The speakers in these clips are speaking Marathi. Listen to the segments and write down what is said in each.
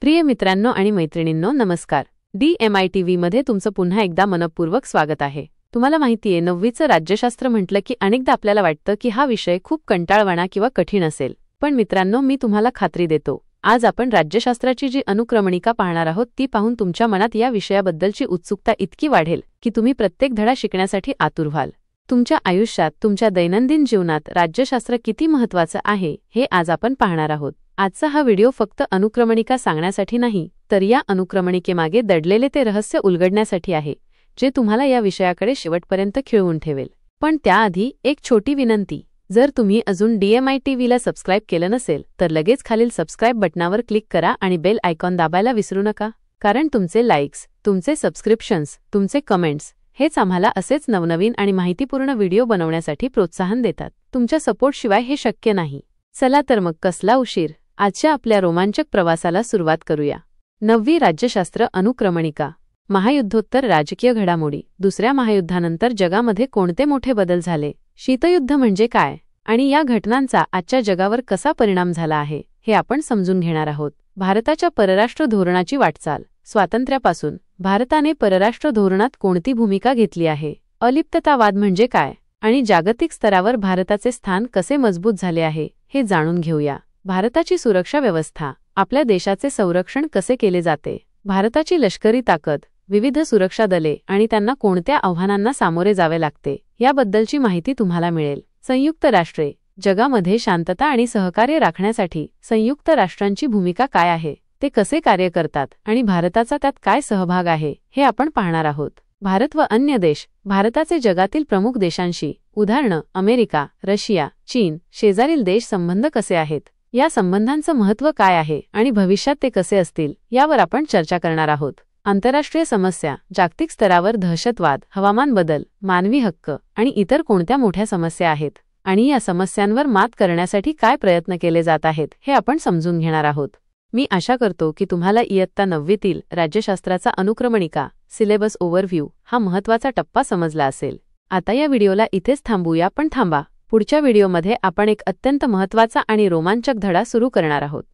प्रिय मित्रांनो आणि मैत्रिणींनो नमस्कार. DMITV मध्ये तुमचं पुन्हा एकदा मनपूर्वक स्वागत आहे. तुम्हाला माहितीये 9वीचं राज्यशास्त्र म्हटलं की अनेकदा आपल्याला वाटतं की हा विषय खूप कंटाळवाणा किंवा कठीण असेल. पण मित्रांनो, मी तुम्हाला खात्री देतो, आज आपण राज्यशास्त्राची जी अनुक्रमणिका पाहणार आहोत ती पाहून तुमच्या मनात या विषयाबद्दलची उत्सुकता इतकी वाढेल की तुम्ही प्रत्येक धडा शिकण्यासाठी आतुर व्हाल. तुमच्या आयुष्यात, तुमच्या दैनंदिन जीवनात राज्यशास्त्र किती महत्त्वाचं आहे हे आज आपण पाहणार आहोत. आजचा हा व्हिडिओ फक्त अनुक्रमणिका सांगण्यासाठी नाही, तर या अनुक्रमणिकेमागे दडलेले ते रहस्य उलगडण्यासाठी आहे, जे तुम्हाला या विषयाकडे शेवटपर्यंत खिळवून ठेवेल. पण त्याआधी एक छोटी विनंती. जर तुम्ही अजून DMITVला सबस्क्राईब केलं नसेल तर लगेच खालील सबस्क्राईब बटनावर क्लिक करा आणि बेल आयकॉन दाबायला विसरू नका. कारण तुमचे लाईक्स, तुमचे सबस्क्रिप्शन्स, तुमचे कमेंट्स हेच आम्हाला असेच नवनवीन आणि माहितीपूर्ण व्हिडिओ बनवण्यासाठी प्रोत्साहन देतात. तुमच्या सपोर्टशिवाय हे शक्य नाही. चला तर मग कसला उशीर, आजच्या आपल्या रोमांचक प्रवासाला सुरुवात करूया. 9वी राज्यशास्त्र अनुक्रमणिका. महायुद्धोत्तर राजकीय घडामोडी. दुसऱ्या महायुद्धानंतर जगामध्ये कोणते मोठे बदल झाले? शीतयुद्ध म्हणजे काय आणि या घटनांचा आजच्या जगावर कसा परिणाम झाला आहे हे आपण समजून घेणार आहोत. भारताच्या परराष्ट्र धोरणाची वाटचाल. स्वातंत्र्यापासून भारताने परराष्ट्र धोरणात कोणती भूमिका घेतली आहे? अलिप्ततावाद म्हणजे काय आणि जागतिक स्तरावर भारताचे स्थान कसे मजबूत झाले आहे हे जाणून घेऊया. भारताची सुरक्षा व्यवस्था. आपल्या देशाचे संरक्षण कसे केले जाते? भारताची लष्करी ताकद, विविध सुरक्षा दले आणि त्यांना कोणत्या आव्हानांना सामोरे जावे लागते याबद्दलची माहिती तुम्हाला मिळेल. संयुक्त राष्ट्रे. जगामध्ये शांतता आणि सहकार्य राखण्यासाठी संयुक्त राष्ट्रांची भूमिका काय आहे, ते कसे कार्य करतात आणि भारताचा त्यात काय सहभाग आहे हे आपण पाहणार आहोत. भारत व अन्य देश. भारताचे जगातील प्रमुख देशांशी, उदाहरणं अमेरिका, रशिया, चीन, शेजारील देश संबंध कसे आहेत, या संबंधांचं महत्त्व काय आहे आणि भविष्यात ते कसे असतील यावर आपण चर्चा करणार आहोत. आंतरराष्ट्रीय समस्या. जागतिक स्तरावर दहशतवाद, हवामान बदल, मानवी हक्क आणि इतर कोणत्या मोठ्या समस्या आहेत आणि या समस्यांवर मात करण्यासाठी काय प्रयत्न केले जात आहेत हे आपण समजून घेणार आहोत. मी आशा करतो की तुम्हाला इयत्ता 9वीतील राज्यशास्त्राचा अनुक्रमणिका सिलेबस ओव्हरव्ह्यू हा महत्त्वाचा टप्पा समजला असेल. आता या व्हिडिओला इथेच थांबूया, पण थांबा. पुढच्या व्हिडिओमध्ये आपण एक अत्यंत महत्त्वाचा आणि रोमांचक धडा सुरू करणार आहोत.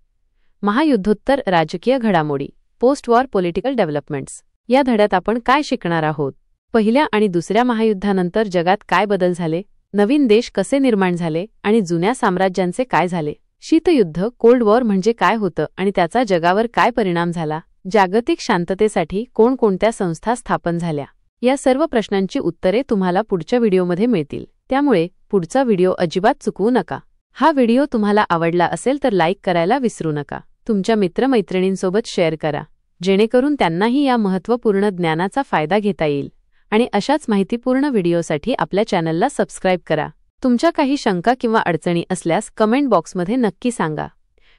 महायुद्धोत्तर राजकीय घडामोडी. Post war political developments. या धड्यात आपण काय शिकणार आहोत? पहिल्या आणि दुसऱ्या महायुद्धानंतर जगात काय बदल झाले? नवीन देश कसे निर्माण झाले आणि जुन्या साम्राज्यांचे काय झाले? शीतयुद्ध, कोल्ड वॉर म्हणजे काय होतं आणि त्याचा जगावर काय परिणाम झाला? जागतिक शांततेसाठी कोणकोणत्या संस्था स्थापन झाल्या? या सर्व प्रश्नांची उत्तरे तुम्हाला पुढच्या व्हिडिओमध्ये मिळतील. त्यामुळे पुढचा व्हिडिओ अजिबात चुकवू नका. हा व्हिडिओ तुम्हाला आवडला असेल तर लाईक करायला विसरू नका. तुमच्या मित्रमैत्रिणींसोबत शेअर करा, जेणेकरून त्यांनाही या महत्त्वपूर्ण ज्ञानाचा फायदा घेता येईल. आणि अशाच माहितीपूर्ण व्हिडिओसाठी आपल्या चॅनलला सबस्क्राईब करा. तुमच्या काही शंका किंवा अडचणी असल्यास कमेंट बॉक्समध्ये नक्की सांगा.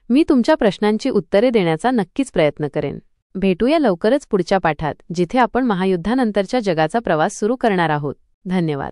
मी तुमच्या प्रश्नांची उत्तरे देण्याचा नक्कीच प्रयत्न करेन. भेटूया लवकरच पुढच्या पाठात, जिथे आपण महायुद्धानंतरच्या जगाचा प्रवास सुरू करणार आहोत. धन्यवाद.